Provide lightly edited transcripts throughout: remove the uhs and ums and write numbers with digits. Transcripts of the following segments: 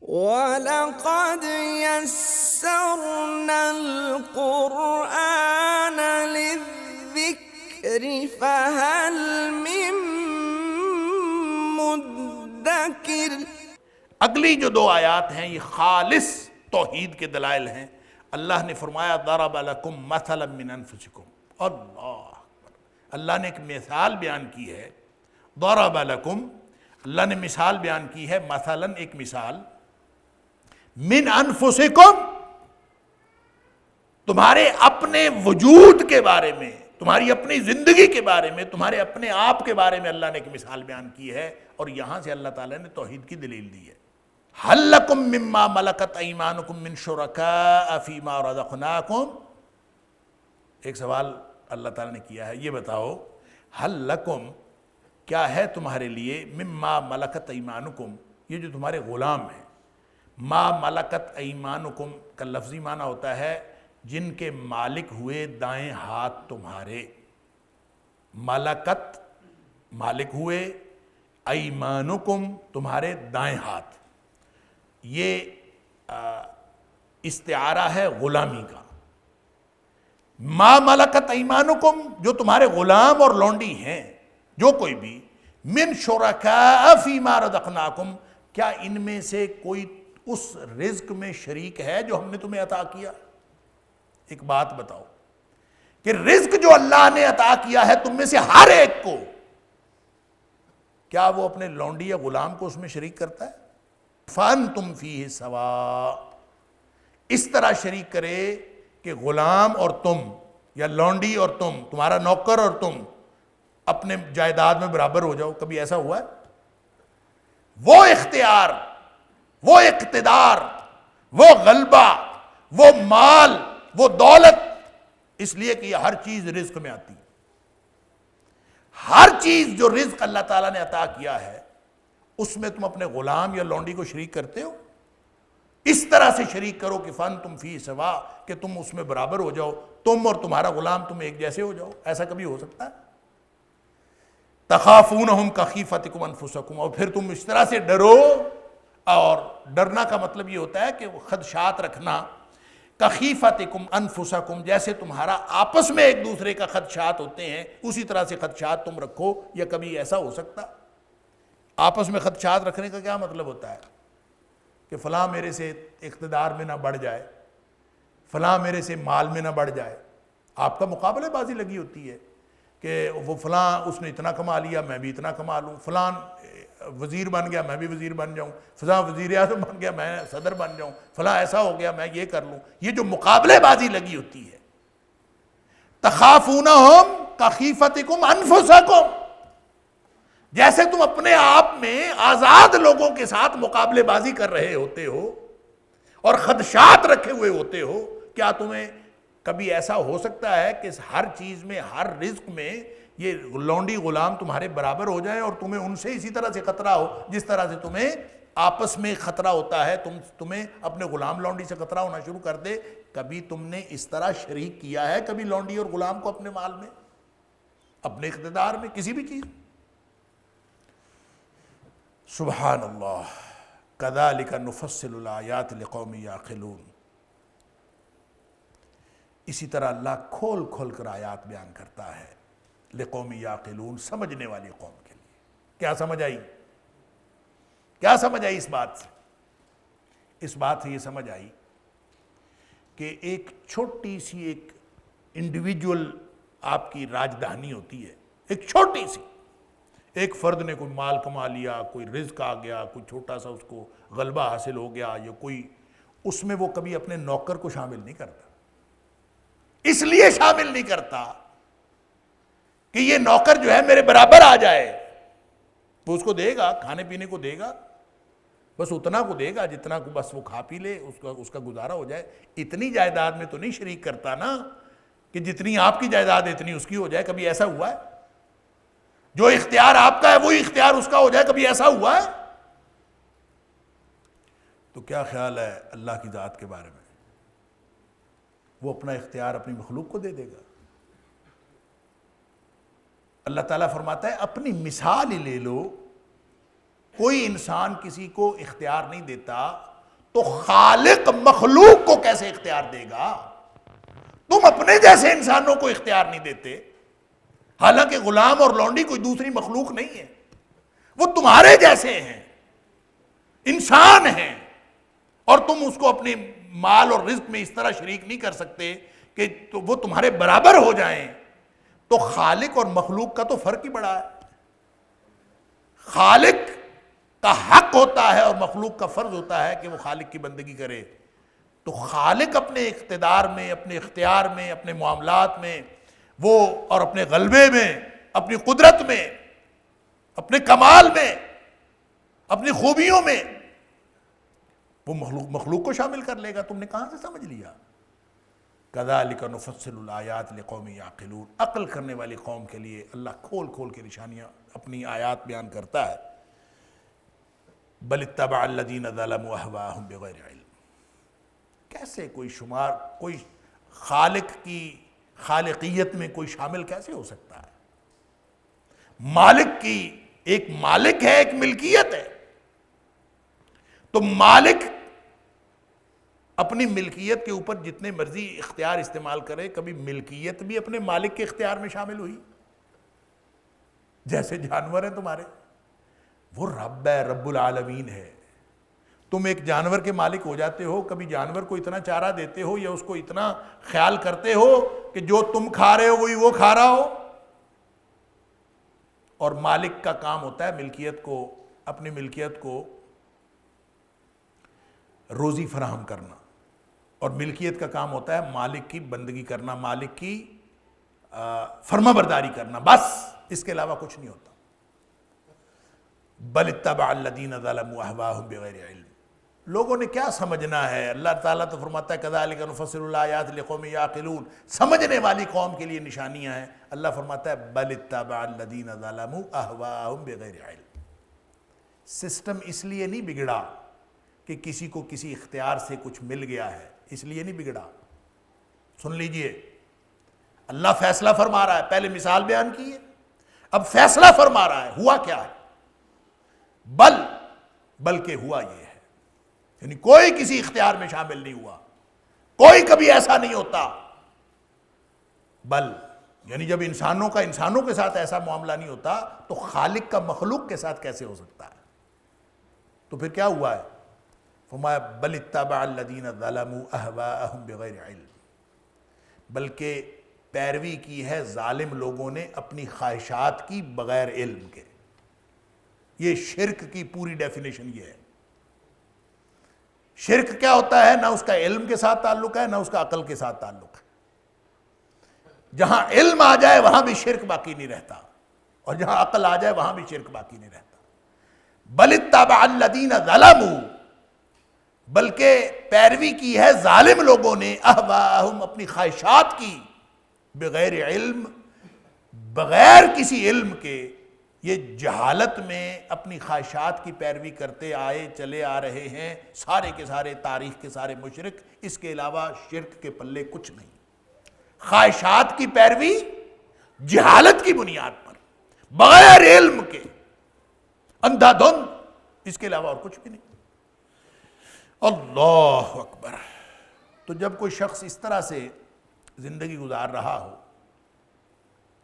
وَلَقَدْ يَسَّرْنَا الْقُرْآنَ لِلذِّكْرِ فَهَلْ مِن مُّدَّكِرٍ۔ اگلی جو دو آیات ہیں یہ خالص توحید کے دلائل ہیں۔ اللہ نے فرمایا ضرب لکم مثلا من انفسکم، اللہ نے ایک مثال بیان کی ہے۔ ضرب لکم، اللہ نے مثال بیان کی ہے، مثلا ایک مثال، من انفسکم، تمہارے اپنے وجود کے بارے میں، تمہاری اپنی زندگی کے بارے میں، تمہارے اپنے آپ کے بارے میں اللہ نے ایک مثال بیان کی ہے، اور یہاں سے اللہ تعالیٰ نے توحید کی دلیل دی ہے۔ هل لکم مما ملکت ایمانکم من شرکاء فیما رزقناکم، ایک سوال اللہ تعالیٰ نے کیا ہے، یہ بتاؤ هل لکم، کیا ہے تمہارے لیے، مما ملکت ایمانکم، یہ جو تمہارے غلام ہیں، ما ملکت ایمانکم کا لفظی معنی ہوتا ہے جن کے مالک ہوئے دائیں ہاتھ تمہارے، ملکت مالک ہوئے، ایمانکم تمہارے دائیں ہاتھ، یہ استعارہ ہے غلامی کا۔ ما ملکت ایمانکم، جو تمہارے غلام اور لونڈی ہیں، جو کوئی بھی، من شرکاء فیما رزقناکم، کیا ان میں سے کوئی اس رزق میں شریک ہے جو ہم نے تمہیں عطا کیا؟ ایک بات بتاؤ کہ رزق جو اللہ نے عطا کیا ہے تم میں سے ہر ایک کو، کیا وہ اپنے لونڈی یا غلام کو اس میں شریک کرتا ہے؟ فَأَنْتُمْ فِيهِ سَوَاءٌ، اس طرح شریک کرے کہ غلام اور تم، یا لونڈی اور تم، تمہارا نوکر اور تم اپنے جائیداد میں برابر ہو جاؤ، کبھی ایسا ہوا ہے؟ وہ اختیار، وہ اقتدار، وہ غلبہ، وہ مال، وہ دولت، اس لیے کہ یہ ہر چیز رزق میں آتی ہے۔ ہر چیز جو رزق اللہ تعالیٰ نے عطا کیا ہے اس میں تم اپنے غلام یا لونڈی کو شریک کرتے ہو؟ اس طرح سے شریک کرو کہ فن تم فی سوا، کہ تم اس میں برابر ہو جاؤ، تم اور تمہارا غلام تم ایک جیسے ہو جاؤ، ایسا کبھی ہو سکتا ہے؟ تخافونہم کخیفتکم انفسکم، اور پھر تم اس طرح سے ڈرو، اور ڈرنا کا مطلب یہ ہوتا ہے کہ خدشات رکھنا، کخیفتکم انفسکم، جیسے تمہارا آپس میں ایک دوسرے کا خدشات ہوتے ہیں اسی طرح سے خدشات تم رکھو۔ یا کبھی ایسا ہو سکتا؟ آپس میں خدشات رکھنے کا کیا مطلب ہوتا ہے؟ کہ فلاں میرے سے اقتدار میں نہ بڑھ جائے، فلاں میرے سے مال میں نہ بڑھ جائے، آپ کا مقابلہ بازی لگی ہوتی ہے کہ وہ فلاں اس نے اتنا کما لیا میں بھی اتنا کما لوں، فلاں وزیر بن گیا میں بھی وزیر بن جاؤں، فلاں وزیر اعظم بن گیا میں صدر بن جاؤں، فلاں ایسا ہو گیا میں یہ کر لوں، یہ جو مقابلے بازی لگی ہوتی ہے۔ تخافونہم کخیفتکم انفسکم، جیسے تم اپنے آپ میں آزاد لوگوں کے ساتھ مقابلے بازی کر رہے ہوتے ہو اور خدشات رکھے ہوئے ہوتے ہو، کیا تمہیں کبھی ایسا ہو سکتا ہے کہ ہر چیز میں، ہر رزق میں یہ لونڈی غلام تمہارے برابر ہو جائیں اور تمہیں ان سے اسی طرح سے خطرہ ہو جس طرح سے تمہیں آپس میں خطرہ ہوتا ہے، تمہیں اپنے غلام لونڈی سے خطرہ ہونا شروع کر دے؟ کبھی تم نے اس طرح شریک کیا ہے کبھی لونڈی اور غلام کو اپنے مال میں، اپنے اقتدار میں، کسی بھی چیز؟ سبحان اللہ، کذالک نفصل الآیات لقوم یعقلون، اسی طرح اللہ کھول کھول کر آیات بیان کرتا ہے لقوم یعقلون، سمجھنے والی قوم کے لیے۔ کیا سمجھ آئی؟ کیا سمجھ آئی اس بات سے؟ اس بات سے یہ سمجھ آئی کہ ایک چھوٹی سی ایک انڈیویجول آپ کی راجدھانی ہوتی ہے، ایک چھوٹی سی، ایک فرد نے کوئی مال کما لیا، کوئی رزق آ گیا، کوئی چھوٹا سا اس کو غلبہ حاصل ہو گیا، یا کوئی، اس میں وہ کبھی اپنے نوکر کو شامل نہیں کرتا۔ اس لیے شامل نہیں کرتا کہ یہ نوکر جو ہے میرے برابر آ جائے، وہ اس کو دے گا، کھانے پینے کو دے گا، بس اتنا کو دے گا جتنا کو بس وہ کھا پی لے، اس کا گزارا ہو جائے۔ اتنی جائیداد میں تو نہیں شریک کرتا نا کہ جتنی آپ کی جائیداد اتنی اس کی ہو جائے۔ کبھی ایسا ہوا ہے؟ جو اختیار آپ کا ہے وہی اختیار اس کا ہو جائے، کبھی ایسا ہوا ہے؟ تو کیا خیال ہے اللہ کی ذات کے بارے میں؟ وہ اپنا اختیار اپنی مخلوق کو دے دے گا؟ اللہ تعالیٰ فرماتا ہے اپنی مثال ہی لے لو، کوئی انسان کسی کو اختیار نہیں دیتا تو خالق مخلوق کو کیسے اختیار دے گا؟ تم اپنے جیسے انسانوں کو اختیار نہیں دیتے، حالانکہ غلام اور لونڈی کوئی دوسری مخلوق نہیں ہے، وہ تمہارے جیسے ہیں، انسان ہیں، اور تم اس کو اپنے مال اور رزق میں اس طرح شریک نہیں کر سکتے کہ وہ تمہارے برابر ہو جائیں۔ تو خالق اور مخلوق کا تو فرق ہی بڑا ہے۔ خالق کا حق ہوتا ہے اور مخلوق کا فرض ہوتا ہے کہ وہ خالق کی بندگی کرے۔ تو خالق اپنے اقتدار میں، اپنے اختیار میں، اپنے معاملات میں وہ، اور اپنے غلبے میں، اپنی قدرت میں، اپنے کمال میں، اپنی خوبیوں میں وہ مخلوق کو شامل کر لے گا۔ تم نے کہاں سے سمجھ لیا؟ کذالک نفصل الآیات لقوم یعقلون، عقل کرنے والی قوم کے لیے اللہ کھول کھول کے نشانیاں اپنی آیات بیان کرتا ہے۔ بل اتبع الذین ظلموا اہواءہم بغیر علم، کیسے کوئی خالق کی خالقیت میں کوئی شامل کیسے ہو سکتا ہے؟ مالک کی ایک مالک ہے، ایک ملکیت ہے، تو مالک اپنی ملکیت کے اوپر جتنے مرضی اختیار استعمال کرے، کبھی ملکیت بھی اپنے مالک کے اختیار میں شامل ہوئی؟ جیسے جانور ہیں تمہارے، وہ رب ہے، رب العالمین ہے، تم ایک جانور کے مالک ہو جاتے ہو، کبھی جانور کو اتنا چارہ دیتے ہو یا اس کو اتنا خیال کرتے ہو کہ جو تم کھا رہے ہو وہی وہ کھا رہا ہو؟ اور مالک کا کام ہوتا ہے ملکیت کو، اپنی ملکیت کو روزی فراہم کرنا، اور ملکیت کا کام ہوتا ہے مالک کی بندگی کرنا، مالک کی فرما برداری کرنا، بس اس کے علاوہ کچھ نہیں ہوتا۔ بل اتبع الذین ظلموا اہواءہم بغیر علم، لوگوں نے کیا سمجھنا ہے؟ اللہ تعالیٰ تو فرماتا ہے کذالک نفصل الآیات لقوم یعقلون، سمجھنے والی قوم کے لیے نشانیاں ہیں۔ اللہ فرماتا ہے بل اتبع الذین ظلموا اہواءہم بغیر علم، سسٹم اس لیے نہیں بگڑا کہ کسی کو کسی اختیار سے کچھ مل گیا ہے، اس لیے نہیں بگڑا۔ سن لیجئے، اللہ فیصلہ فرما رہا ہے، پہلے مثال بیان کی ہے، اب فیصلہ فرما رہا ہے۔ ہوا کیا ہے؟ بلکہ ہوا یہ ہے، یعنی کوئی کسی اختیار میں شامل نہیں ہوا، کوئی کبھی ایسا نہیں ہوتا۔ یعنی جب انسانوں کا انسانوں کے ساتھ ایسا معاملہ نہیں ہوتا تو خالق کا مخلوق کے ساتھ کیسے ہو سکتا ہے؟ تو پھر کیا ہوا ہے؟ فرمایا بل اتبع الذین ظلموا اہواءہم بغیر علم، بلکہ پیروی کی ہے ظالم لوگوں نے اپنی خواہشات کی بغیر علم کے۔ یہ شرک کی پوری ڈیفینیشن یہ ہے۔ شرک کیا ہوتا ہے؟ نہ اس کا علم کے ساتھ تعلق ہے، نہ اس کا عقل کے ساتھ تعلق ہے۔ جہاں علم آ جائے وہاں بھی شرک باقی نہیں رہتا، اور جہاں عقل آ جائے وہاں بھی شرک باقی نہیں رہتا۔ بل اتبع الذین ظلموا، بلکہ پیروی کی ہے ظالم لوگوں نے اہواءہم اپنی خواہشات کی، بغیر علم، بغیر کسی علم کے۔ یہ جہالت میں اپنی خواہشات کی پیروی کرتے آئے چلے آ رہے ہیں سارے کے سارے، تاریخ کے سارے مشرک، اس کے علاوہ شرک کے پلے کچھ نہیں۔ خواہشات کی پیروی جہالت کی بنیاد پر، بغیر علم کے، اندھا دھند، اس کے علاوہ اور کچھ بھی نہیں۔ اللہ اکبر۔ تو جب کوئی شخص اس طرح سے زندگی گزار رہا ہو،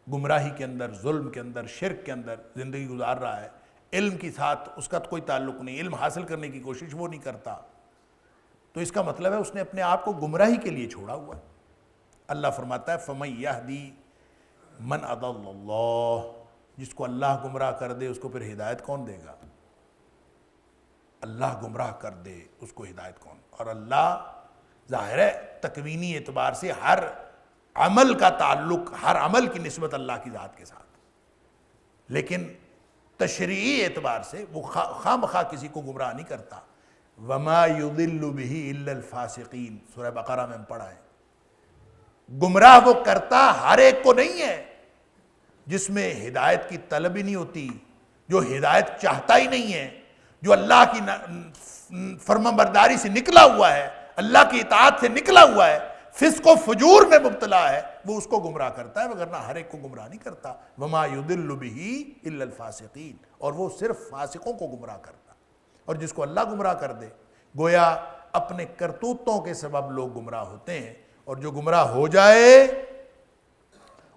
گمراہی کے اندر، ظلم کے اندر، شرک کے اندر زندگی گزار رہا ہے، علم کے ساتھ اس کا کوئی تعلق نہیں، علم حاصل کرنے کی کوشش وہ نہیں کرتا، تو اس کا مطلب ہے اس نے اپنے آپ کو گمراہی کے لیے چھوڑا ہوا ہے۔ اللہ فرماتا ہے فَمَن يَهْدِي مَنْ أَضَلَّ اللَّهُ، جس کو اللہ گمراہ کر دے اس کو پھر ہدایت کون دے گا؟ اللہ گمراہ کر دے اس کو ہدایت کون؟ اور اللہ ظاہر ہے تکوینی اعتبار سے ہر عمل کا تعلق، ہر عمل کی نسبت اللہ کی ذات کے ساتھ، لیکن تشریعی اعتبار سے وہ خواہ مخواہ کسی کو گمراہ نہیں کرتا۔ وَمَا يُضِلُّ بِهِ إِلَّا الْفَاسِقِينَ، سورہ بقرہ میں ہم پڑھا ہے۔ گمراہ وہ کرتا ہر ایک کو نہیں ہے جس میں ہدایت کی طلب ہی نہیں ہوتی، جو ہدایت چاہتا ہی نہیں ہے، جو اللہ کی فرما برداری سے نکلا ہوا ہے، اللہ کی اطاعت سے نکلا ہوا ہے، فسق و فجور میں مبتلا ہے، وہ اس کو گمراہ کرتا ہے، وگرنہ ہر ایک کو گمراہ نہیں کرتا۔ وَمَا يُضِلُّ بِهِ إِلَّا الْفَاسِقِينَ، اور وہ صرف فاسقوں کو گمراہ کرتا، اور جس کو اللہ گمراہ کر دے، گویا اپنے کرتوتوں کے سبب لوگ گمراہ ہوتے ہیں، اور جو گمراہ ہو جائے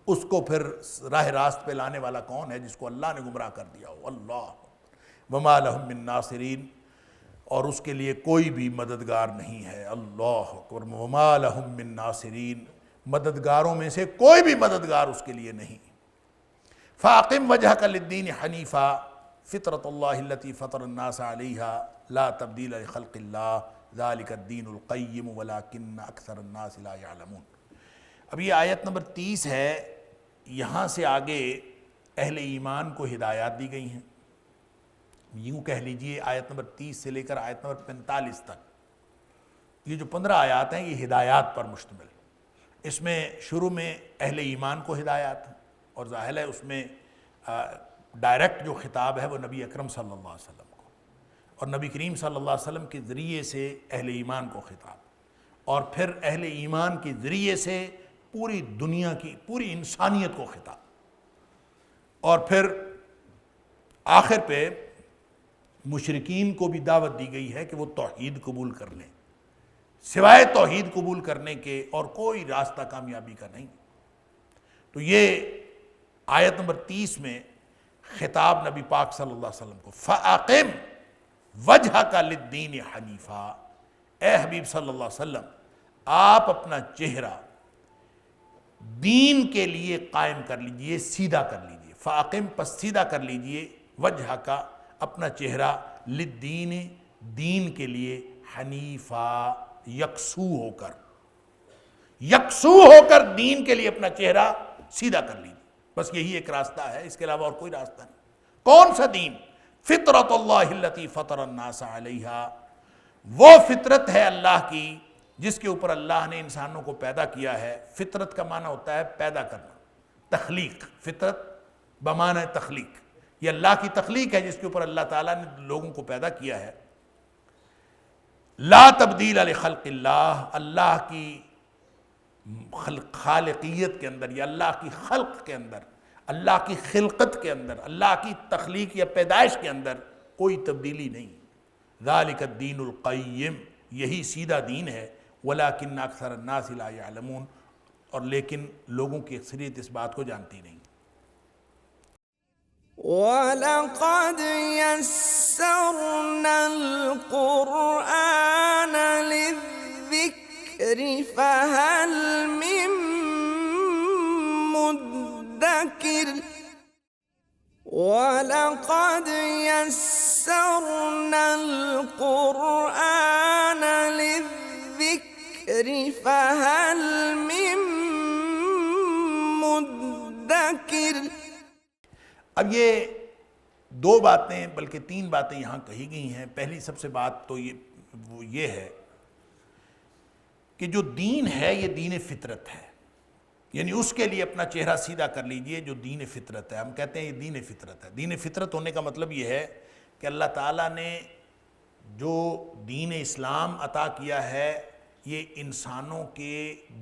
اس کو پھر راہ راست پہ لانے والا کون ہے؟ جس کو اللہ نے گمراہ کر دیا ہو۔ اللہ وما لہم من ناصرین، اور اس کے لیے کوئی بھی مددگار نہیں ہے۔ اللہ اکبر، وما لہم من ناصرین، مددگاروں میں سے کوئی بھی مددگار اس کے لیے نہیں۔ فاقم وجہک للدین حنیفا فطرۃ اللہ التی فطر الناس علیہا لا تبدیل لخلق اللہ ذالک الدین القیم ولکن اکثر الناس لا یعلمون۔ اب یہ آیت نمبر 30 ہے، یہاں سے آگے اہل ایمان کو ہدایات دی گئی ہیں۔ یوں کہہ لیجئے آیت نمبر 30 سے لے کر آیت نمبر 45 تک یہ جو 15 آیات ہیں یہ ہدایات پر مشتمل۔ اس میں شروع میں اہل ایمان کو ہدایات ہیں، اور ظاہر ہے اس میں ڈائریکٹ جو خطاب ہے وہ نبی اکرم صلی اللہ علیہ وسلم کو، اور نبی کریم صلی اللہ علیہ وسلم کے ذریعے سے اہل ایمان کو خطاب، اور پھر اہل ایمان کے ذریعے سے پوری دنیا کی، پوری انسانیت کو خطاب، اور پھر آخر پہ مشرکین کو بھی دعوت دی گئی ہے کہ وہ توحید قبول کر لیں، سوائے توحید قبول کرنے کے اور کوئی راستہ کامیابی کا نہیں۔ تو یہ آیت نمبر 30 میں خطاب نبی پاک صلی اللہ علیہ وسلم کو، فَأَقِمْ وَجْهَكَ لِلدِّينِ حَنِيفًا، اے حبیب صلی اللہ علیہ وسلم آپ اپنا چہرہ دین کے لیے قائم کر لیجئے، سیدھا کر لیجئے۔ فَأَقِمْ، پس سیدھا کر لیجئے، وَجْهَكَ، اپنا چہرہ، لِلدِّينِ، دین کے لیے، حنیفا، یکسو ہو کر، یکسو ہو کر دین کے لیے اپنا چہرہ سیدھا کر لیجئے۔ بس یہی ایک راستہ ہے، اس کے علاوہ اور کوئی راستہ نہیں۔ کون سا دین؟ فطرۃ اللہ التی فطر الناس علیہا، وہ فطرت ہے اللہ کی جس کے اوپر اللہ نے انسانوں کو پیدا کیا ہے۔ فطرت کا معنی ہوتا ہے پیدا کرنا، تخلیق۔ فطرت بمعنی تخلیق، یہ اللہ کی تخلیق ہے جس کے اوپر اللہ تعالیٰ نے لوگوں کو پیدا کیا ہے۔ لا تبدیل لخلق اللہ، اللہ کی خالقیت کے اندر یا اللہ کی خلق کے اندر، اللہ کی خلقت کے اندر، اللہ کی تخلیق یا پیدائش کے اندر کوئی تبدیلی نہیں۔ ذالک الدین القیم، یہی سیدھا دین ہے۔ ولکن اکثر الناس لا یعلمون، اور لیکن لوگوں کی اکثریت اس بات کو جانتی نہیں۔ وَلَقَدْ يَسَّرْنَا الْقُرْآنَ لِلذِّكْرِ فَهَلْ مِن مُدَّكِرٍ وَلَقَدْ يَسَّرْنَا الْقُرْآنَ لِلذِّكْرِ فَهَلْ مِن مُدَّكِرٍ۔ اب یہ دو باتیں بلکہ تین باتیں یہاں کہی گئی ہیں۔ پہلی سب سے بات تو یہ ہے کہ جو دین ہے یہ دین فطرت ہے، یعنی اس کے لیے اپنا چہرہ سیدھا کر لیجئے جو دین فطرت ہے۔ ہم کہتے ہیں یہ دین فطرت ہے۔ دین فطرت ہونے کا مطلب یہ ہے کہ اللہ تعالیٰ نے جو دین اسلام عطا کیا ہے یہ انسانوں کے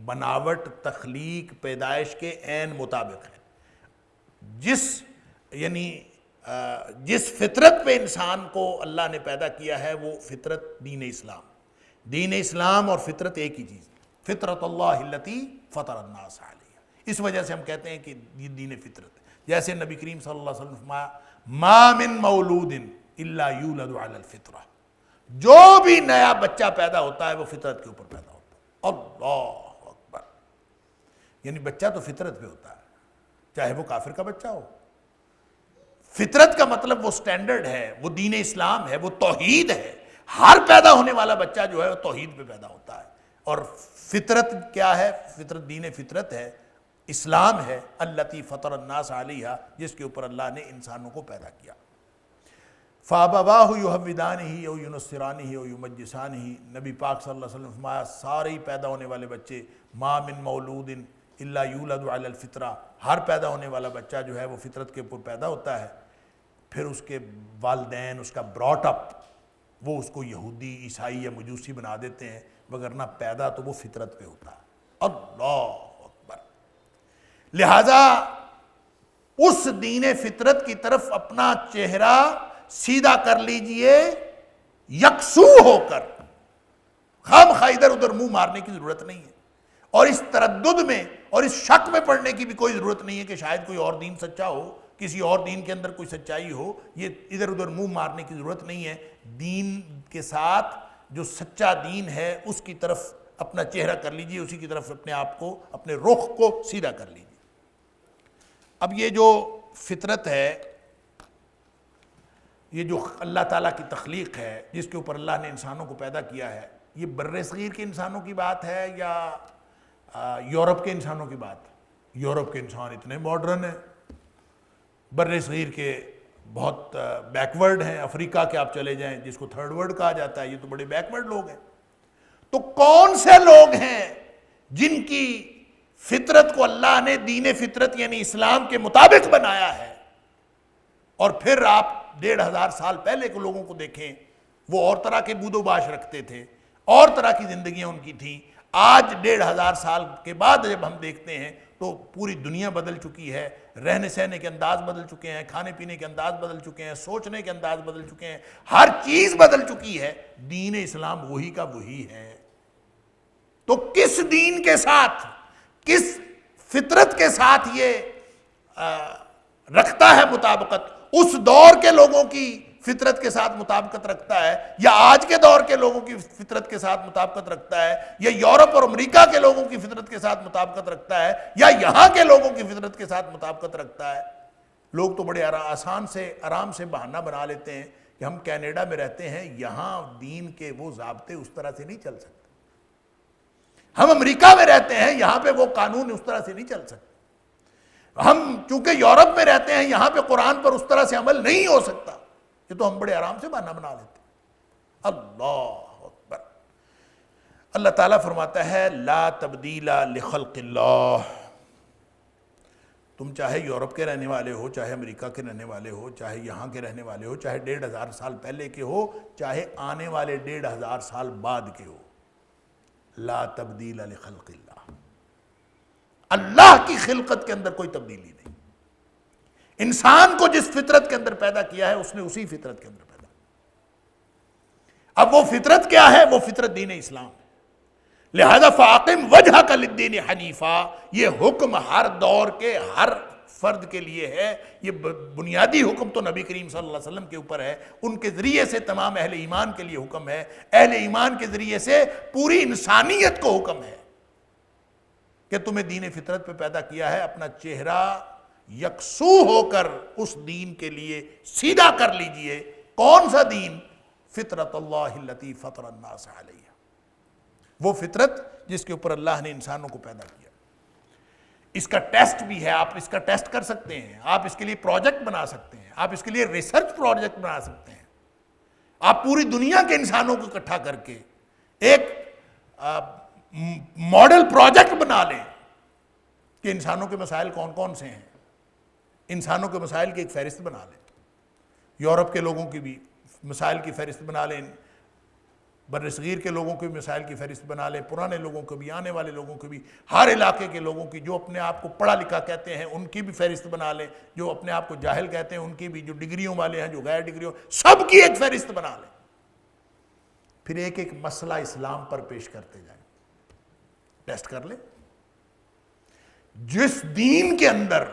بناوٹ، تخلیق، پیدائش کے عین مطابق ہے۔ جس فطرت پہ انسان کو اللہ نے پیدا کیا ہے وہ فطرت دین اسلام۔ دین اسلام اور فطرت ایک ہی چیز، فطرت اللہ التی فطر الناس علیہ۔ اس وجہ سے ہم کہتے ہیں کہ یہ دین فطرت ہے۔ جیسے نبی کریم صلی اللہ علیہ وسلم فرمایا ما من مولود الا یولد علی الفطرہ، جو بھی نیا بچہ پیدا ہوتا ہے وہ فطرت کے اوپر پیدا ہوتا ہے۔ اللہ اکبر، یعنی بچہ تو فطرت پہ ہوتا ہے، چاہے وہ کافر کا بچہ ہو۔ فطرت کا مطلب وہ سٹینڈرڈ ہے، وہ دین اسلام ہے، وہ توحید ہے۔ ہر پیدا ہونے والا بچہ جو ہے وہ توحید پہ پیدا ہوتا ہے۔ اور فطرت کیا ہے؟ فطرت دین فطرت ہے، اسلام ہے، التی فطر الناس علیہا، جس کے اوپر اللہ نے انسانوں کو پیدا کیا۔ فَأَبَوَاهُ يُهَوِّدَانِهِ أَوْ يُنَصِّرَانِهِ أَوْ يُمَجِّسَانِهِ، نبی پاک صلی اللہ علیہ وسلم فرمایا سارے ہی پیدا ہونے والے بچے، ما من مولود الا یولد علی الفطرہ، ہر پیدا ہونے والا بچہ جو ہے وہ فطرت کے اوپر پیدا ہوتا ہے۔ پھر اس کے والدین، اس کا براٹ اپ، وہ اس کو یہودی، عیسائی یا مجوسی بنا دیتے ہیں، وگرنہ پیدا تو وہ فطرت پہ ہوتا ہے۔ اللہ اکبر۔ لہذا اس دین فطرت کی طرف اپنا چہرہ سیدھا کر لیجئے، یکسو ہو کر، خام خواہ ادھر ادھر منہ مارنے کی ضرورت نہیں ہے، اور اس تردد میں اور اس شک میں پڑنے کی بھی کوئی ضرورت نہیں ہے کہ شاید کوئی اور دین سچا ہو، کسی اور دین کے اندر کوئی سچائی ہو، یہ ادھر ادھر منہ مارنے کی ضرورت نہیں ہے۔ دین کے ساتھ جو سچا دین ہے اس کی طرف اپنا چہرہ کر لیجئے، اسی کی طرف اپنے آپ کو، اپنے رخ کو سیدھا کر لیجئے۔ اب یہ جو فطرت ہے، یہ جو اللہ تعالیٰ کی تخلیق ہے جس کے اوپر اللہ نے انسانوں کو پیدا کیا ہے، یہ بر صغیر کے انسانوں کی بات ہے یا یورپ کے انسانوں کی بات؟ یورپ کے انسان اتنے ماڈرن ہیں، بر صغیر کے بہت بیکورڈ ہیں۔ افریقہ کے آپ چلے جائیں جس کو تھرڈ ورلڈ کہا جاتا ہے، یہ تو بڑے بیکورڈ لوگ ہیں۔ تو کون سے لوگ ہیں جن کی فطرت کو اللہ نے دین فطرت یعنی اسلام کے مطابق بنایا ہے؟ اور پھر آپ 1500 سال پہلے کے لوگوں کو دیکھیں، وہ اور طرح کے بود و باش رکھتے تھے، اور طرح کی زندگیاں ان کی تھیں۔ آج 1500 سال کے بعد جب ہم دیکھتے ہیں تو پوری دنیا بدل چکی ہے، رہنے سہنے کے انداز بدل چکے ہیں، کھانے پینے کے انداز بدل چکے ہیں، سوچنے کے انداز بدل چکے ہیں، ہر چیز بدل چکی ہے۔ دین اسلام وہی کا وہی ہے۔ تو کس دین کے ساتھ، کس فطرت کے ساتھ یہ رکھتا ہے مطابقت؟ اس دور کے لوگوں کی فطرت کے ساتھ مطابقت رکھتا ہے، یا آج کے دور کے لوگوں کی فطرت کے ساتھ مطابقت رکھتا ہے، یا یورپ اور امریکہ کے لوگوں کی فطرت کے ساتھ مطابقت رکھتا ہے، یا یہاں کے لوگوں کی فطرت کے ساتھ مطابقت رکھتا ہے؟ لوگ تو بڑے آسان سے، آرام سے بہانہ بنا لیتے ہیں کہ ہم کینیڈا میں رہتے ہیں، یہاں دین کے وہ ضابطے اس طرح سے نہیں چل سکتے۔ ہم امریکہ میں رہتے ہیں، یہاں پہ وہ قانون اس طرح سے نہیں چل سکتے۔ ہم چونکہ یورپ میں رہتے ہیں، یہاں پہ قرآن پر اس طرح سے عمل نہیں ہو سکتا۔ یہ تو ہم بڑے آرام سے بہانہ بنا لیتے ہیں۔ اللہ اکبر۔ اللہ تعالیٰ فرماتا ہے لا تبدیل لخلق اللہ۔ تم چاہے یورپ کے رہنے والے ہو، چاہے امریکہ کے رہنے والے ہو، چاہے یہاں کے رہنے والے ہو، چاہے 1500 سال پہلے کے ہو، چاہے آنے والے 1500 سال بعد کے ہو، لا تبدیل لخلق اللہ۔ اللہ کی خلقت کے اندر کوئی تبدیلی نہیں۔ انسان کو جس فطرت کے اندر پیدا کیا ہے اس نے اسی فطرت کے اندر پیدا۔ اب وہ فطرت کیا ہے؟ وہ فطرت دین اسلام ہے۔ لہذا فاقم وجہک للدین حنیفا، یہ حکم ہر دور کے ہر فرد کے لیے ہے۔ یہ بنیادی حکم تو نبی کریم صلی اللہ علیہ وسلم کے اوپر ہے، ان کے ذریعے سے تمام اہل ایمان کے لیے حکم ہے، اہل ایمان کے ذریعے سے پوری انسانیت کو حکم ہے کہ تمہیں دین فطرت پہ پیدا کیا ہے، اپنا چہرہ یکسو ہو کر اس دین کے لیے سیدھا کر لیجئے۔ کون سا دین؟ فطرت اللہ التی فطر الناس علیہ، وہ فطرت جس کے اوپر اللہ نے انسانوں کو پیدا کیا۔ اس کا ٹیسٹ بھی ہے، آپ اس کا ٹیسٹ کر سکتے ہیں، آپ اس کے لیے پروجیکٹ بنا سکتے ہیں، آپ اس کے لیے ریسرچ پروجیکٹ بنا سکتے ہیں۔ آپ پوری دنیا کے انسانوں کو اکٹھا کر کے ایک ماڈل پروجیکٹ بنا لیں کہ انسانوں کے مسائل کون کون سے ہیں، انسانوں کے مسائل کی ایک فہرست بنا لیں۔ یورپ کے لوگوں کی بھی مسائل کی فہرست بنا لیں، بر صغیر کے لوگوں کی مسائل کی فہرست بنا لیں، پرانے لوگوں کو بھی، آنے والے لوگوں کو بھی، ہر علاقے کے لوگوں کی، جو اپنے آپ کو پڑھا لکھا کہتے ہیں ان کی بھی فہرست بنا لیں، جو اپنے آپ کو جاہل کہتے ہیں ان کی بھی، جو ڈگریوں والے ہیں، جو غیر ڈگریوں، سب کی ایک فہرست بنا لیں۔ پھر ایک ایک مسئلہ اسلام پر پیش کرتے جائیں، ٹیسٹ کر لیں۔ جس دین کے اندر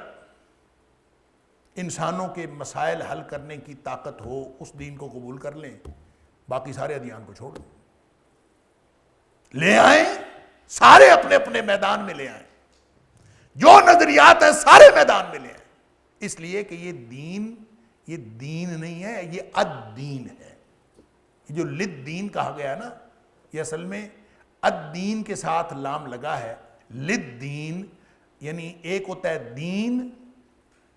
انسانوں کے مسائل حل کرنے کی طاقت ہو اس دین کو قبول کر لیں، باقی سارے ادیان کو چھوڑ دیں، لے آئیں، سارے اپنے اپنے میدان میں لے آئیں، جو نظریات ہیں سارے میدان میں لے آئیں، اس لیے کہ یہ دین نہیں ہے، یہ الدین ہے۔ یہ جو لد دین کہا گیا نا، یہ اصل میں الدین کے ساتھ لام لگا ہے۔ لد دین یعنی ایک ہوتا ہے دین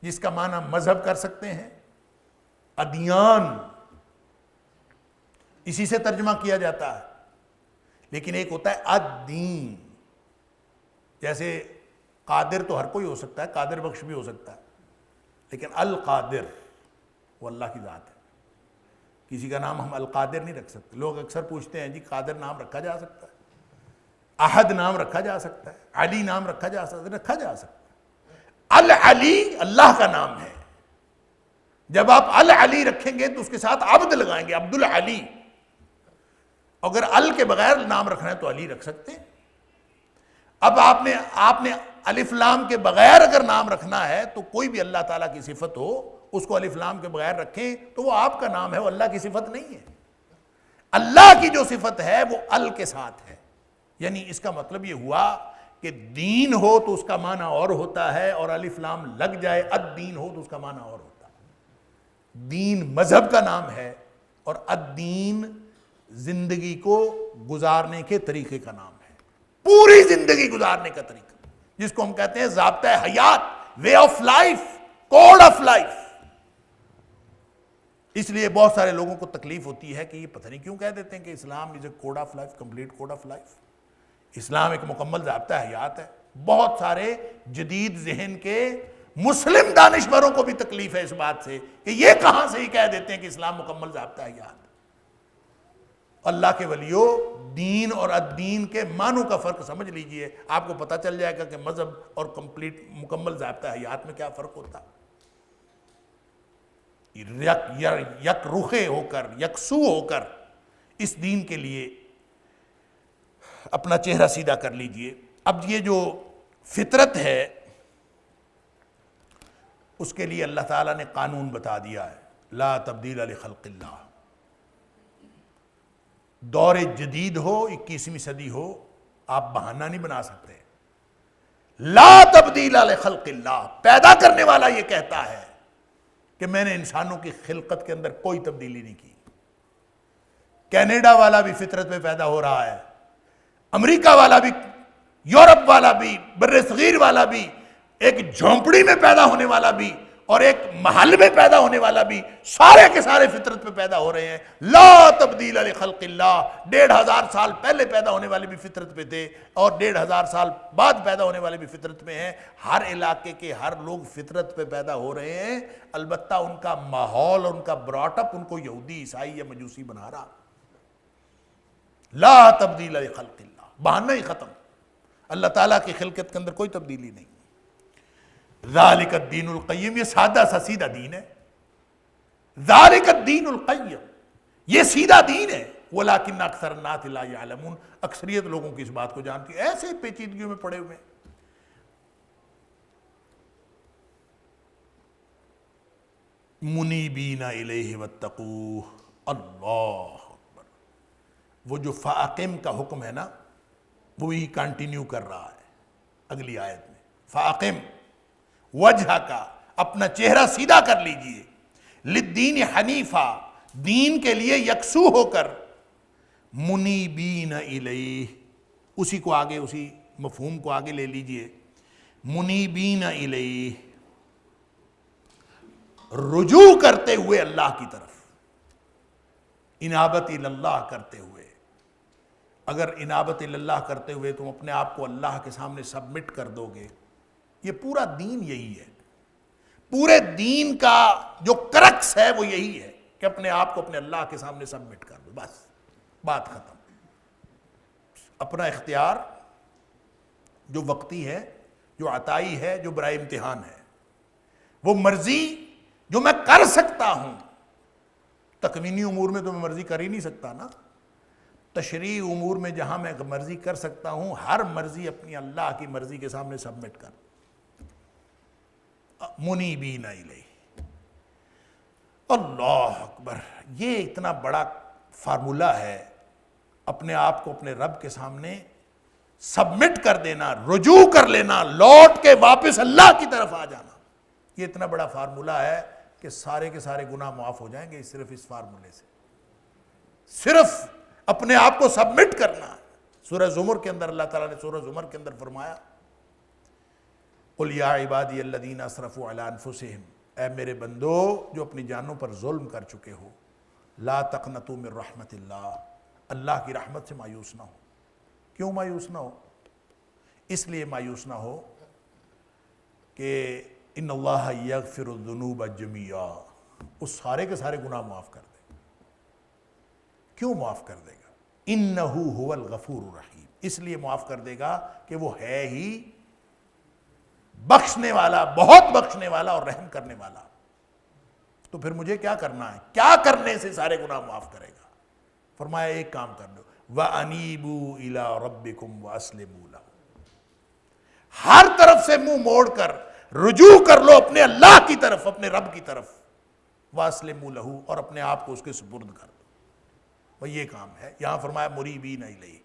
جس کا معنی مذہب کر سکتے ہیں، ادیان اسی سے ترجمہ کیا جاتا ہے، لیکن ایک ہوتا ہے الدین۔ جیسے قادر تو ہر کوئی ہو سکتا ہے، قادر بخش بھی ہو سکتا ہے، لیکن القادر وہ اللہ کی ذات ہے۔ کسی کا نام ہم القادر نہیں رکھ سکتے۔ لوگ اکثر پوچھتے ہیں جی قادر نام رکھا جا سکتا ہے، احد نام رکھا جا سکتا ہے، علی نام رکھا جا سکتا ہے؟ رکھا جا سکتا ہے۔ العلی اللہ کا نام ہے، جب آپ العلی رکھیں گے تو اس کے ساتھ عبد لگائیں گے، عبد العلی۔ اگر ال کے بغیر نام رکھنا ہے تو علی رکھ سکتے ہیں. اب آپ نے الف لام کے بغیر اگر نام رکھنا ہے تو کوئی بھی اللہ تعالیٰ کی صفت ہو اس کو الف لام کے بغیر رکھیں تو وہ آپ کا نام ہے, وہ اللہ کی صفت نہیں ہے. اللہ کی جو صفت ہے وہ ال کے ساتھ ہے. یعنی اس کا مطلب یہ ہوا کہ دین ہو تو اس کا معنی اور ہوتا ہے, اور الف لام لگ جائے الدین ہو تو اس کا معنی اور ہوتا ہے. دین مذہب کا نام ہے اور الدین زندگی کو گزارنے کے طریقے کا نام ہے, پوری زندگی گزارنے کا طریقہ, جس کو ہم کہتے ہیں ضابطہ حیات, way of life, code of life. اس لیے بہت سارے لوگوں کو تکلیف ہوتی ہے کہ یہ پتہ نہیں کیوں کہہ دیتے ہیں کہ Islam is a code of life, complete code of life. Islam ایک مکمل ضابطہ حیات ہے. بہت سارے جدید ذہن کے مسلم دانشوروں کو بھی تکلیف ہے اس بات سے کہ یہ کہاں سے ہی کہہ دیتے ہیں کہ اسلام مکمل ضابطہ حیات. اللہ کے ولیوں, دین اور الدین کے معنوں کا فرق سمجھ لیجئے, آپ کو پتہ چل جائے گا کہ مذہب اور کمپلیٹ مکمل ضابطہ حیات میں کیا فرق ہوتا. یک رخے ہو کر, یکسو ہو کر اس دین کے لیے اپنا چہرہ سیدھا کر لیجئے. اب یہ جو فطرت ہے اس کے لیے اللہ تعالیٰ نے قانون بتا دیا ہے, لا تبدیل لخلق اللہ. دور جدید ہو, 21ویں صدی ہو, آپ بہانہ نہیں بنا سکتے. لا تبدیل لخلق اللہ, پیدا کرنے والا یہ کہتا ہے کہ میں نے انسانوں کی خلقت کے اندر کوئی تبدیلی نہیں کی. کینیڈا والا بھی فطرت میں پیدا ہو رہا ہے, امریکہ والا بھی, یورپ والا بھی, بر صغیر والا بھی, ایک جھونپڑی میں پیدا ہونے والا بھی اور ایک محل میں پیدا ہونے والا بھی, سارے کے سارے فطرت پہ پیدا ہو رہے ہیں. لا تبدیل لخلق اللہ. 1500 سال پہلے پیدا ہونے والے بھی فطرت پہ تھے اور 1500 سال بعد پیدا ہونے والے بھی فطرت میں ہیں. ہر علاقے کے ہر لوگ فطرت پہ پیدا ہو رہے ہیں, البتہ ان کا ماحول اور ان کا براٹ اپ ان کو یہودی, عیسائی یا مجوسی بنا رہا. لا تبدیل لخلق اللہ, بہانہ ہی ختم. اللہ تعالیٰ کی خلقت کے اندر کوئی تبدیلی نہیں. ذالک الدین القیم, یہ سادہ سا سیدھا دین ہے. ذالک الدین القیم, یہ سیدھا دین ہے. ولکن اکثر الناس لا یعلمون, اکثریت لوگوں کی اس بات کو جانتی ہے, ایسے پیچیدگیوں میں پڑے ہوئے ہیں. منیبین الیہ واتقوہ, اللہ اکبر. وہ جو فاقم کا حکم ہے نا, وہی کنٹینیو کر رہا ہے اگلی آیت میں. فاقم وجہ کا, اپنا چہرہ سیدھا کر لیجئے. للدین حنیفہ, دین کے لیے یکسو ہو کر. منیبین الیہ, اسی کو آگے, اسی مفہوم کو آگے لے لیجئے. منیبین الیہ, رجوع کرتے ہوئے اللہ کی طرف, انابت اللہ کرتے ہوئے. اگر انابت اللہ کرتے ہوئے تم اپنے آپ کو اللہ کے سامنے سبمٹ کر دو گے, یہ پورا دین یہی ہے. پورے دین کا جو کرکس ہے وہ یہی ہے کہ اپنے آپ کو اپنے اللہ کے سامنے سبمٹ کر دو, بس بات ختم. اپنا اختیار جو وقتی ہے, جو عطائی ہے, جو برائے امتحان ہے, وہ مرضی جو میں کر سکتا ہوں. تکوینی امور میں تو میں مرضی کر ہی نہیں سکتا نا. تشریعی امور میں جہاں میں مرضی کر سکتا ہوں, ہر مرضی اپنی اللہ کی مرضی کے سامنے سبمٹ کر. منیبین الیہ, اللہ اکبر. یہ اتنا بڑا فارمولہ ہے, اپنے آپ کو اپنے رب کے سامنے سبمٹ کر دینا, رجوع کر لینا, لوٹ کے واپس اللہ کی طرف آ جانا. یہ اتنا بڑا فارمولہ ہے کہ سارے کے سارے گناہ معاف ہو جائیں گے صرف اس فارمولے سے. صرف اپنے آپ کو سبمٹ کرنا. سورہ زمر کے اندر اللہ تعالیٰ نے سورہ زمر کے اندر فرمایا, قل یا عبادی الذین اسرفوا علی انفسہم, اے میرے بندو جو اپنی جانوں پر ظلم کر چکے ہو, لا تقنطوا من رحمت اللہ, اللہ کی رحمت سے مایوس نہ ہو. کیوں مایوس نہ ہو؟ اس لیے مایوس نہ ہو کہ ان اللہ یغفر الذنوب جمیعا, اس سارے کے سارے گناہ معاف کر دے گا. کیوں معاف کر دے گا؟ انہ هو الغفور الرحیم, اس لیے معاف کر دے گا کہ وہ ہے ہی بخشنے والا, بہت بخشنے والا اور رحم کرنے والا. تو پھر مجھے کیا کرنا ہے؟ کیا کرنے سے سارے گناہ معاف کرے گا؟ فرمایا ایک کام کر دو, وَأَنِيبُوا إِلَىٰ رَبِّكُمْ وَأَسْلِمُوا لَهُ۔ ہر طرف سے منہ موڑ کر رجوع کر لو اپنے اللہ کی طرف، اپنے رب کی طرف، وَأَسْلِمُوا لَهُ، اور اپنے آپ کو اس کے سپرد کر دو۔ وہ یہ کام ہے۔ یہاں فرمایا مُنِیبِینَ إِلَیْهِ،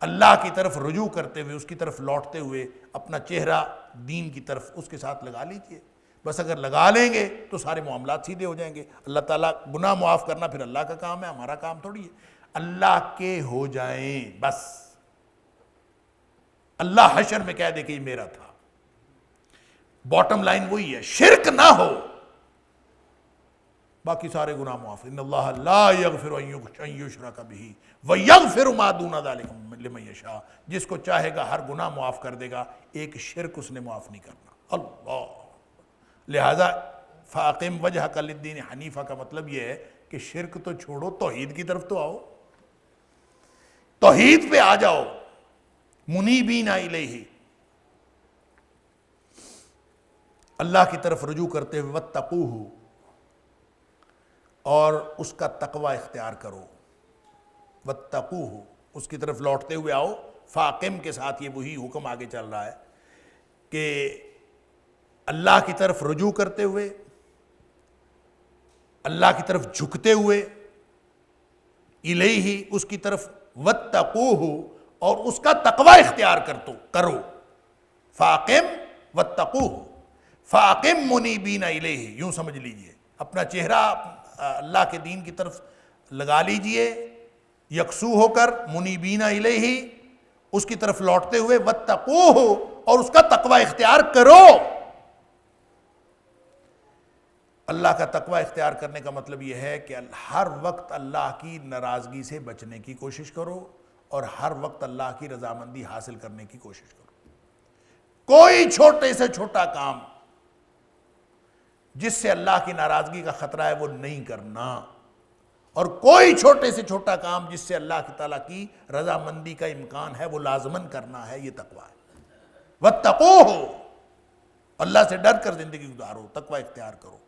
اللہ کی طرف رجوع کرتے ہوئے، اس کی طرف لوٹتے ہوئے اپنا چہرہ دین کی طرف اس کے ساتھ لگا لیجئے۔ بس اگر لگا لیں گے تو سارے معاملات سیدھے ہو جائیں گے۔ اللہ تعالیٰ گناہ معاف کرنا پھر اللہ کا کام ہے، ہمارا کام تھوڑی ہے۔ اللہ کے ہو جائیں بس، اللہ حشر میں کہہ دے کہ یہ میرا تھا۔ باٹم لائن وہی ہے، شرک نہ ہو، باقی سارے گناہ معاف۔ ان اللہ لا یغفر ان یشرک بہ ویغفر ما دون ذلک لمن یشاء، جس کو چاہے گا ہر گناہ معاف کر دے گا، ایک شرک اس نے معاف نہیں کرنا۔ اللہ، لہذا فاقم وجہک للدین حنیفہ کا مطلب یہ ہے کہ شرک تو چھوڑو، توحید کی طرف تو آؤ، توحید پہ آ جاؤ۔ منیبین الیہ، اللہ کی طرف رجوع کرتے ہوئے، واتقوہ، اور اس کا تقوی اختیار کرو، واتقوہ، اس کی طرف لوٹتے ہوئے آؤ۔ فاقم کے ساتھ یہ وہی حکم آگے چل رہا ہے کہ اللہ کی طرف رجوع کرتے ہوئے، اللہ کی طرف جھکتے ہوئے، الیہ، اس کی طرف، واتقوہ، اور اس کا تقوی اختیار کرو۔ فاقم واتقوہ، فاقم منیبین الیہ، یوں سمجھ لیجئے، اپنا چہرہ اللہ کے دین کی طرف لگا لیجئے یکسو ہو کر، منیبین الیہ، اس کی طرف لوٹتے ہوئے، واتقوہ، اور اس کا تقوی اختیار کرو۔ اللہ کا تقوی اختیار کرنے کا مطلب یہ ہے کہ ہر وقت اللہ کی ناراضگی سے بچنے کی کوشش کرو اور ہر وقت اللہ کی رضامندی حاصل کرنے کی کوشش کرو۔ کوئی چھوٹے سے چھوٹا کام جس سے اللہ کی ناراضگی کا خطرہ ہے وہ نہیں کرنا، اور کوئی چھوٹے سے چھوٹا کام جس سے اللہ تعالیٰ کی رضامندی کا امکان ہے وہ لازماً کرنا ہے۔ یہ تقوی ہے۔ واتقوہ، اللہ سے ڈر کر زندگی گزارو، تقوی اختیار کرو۔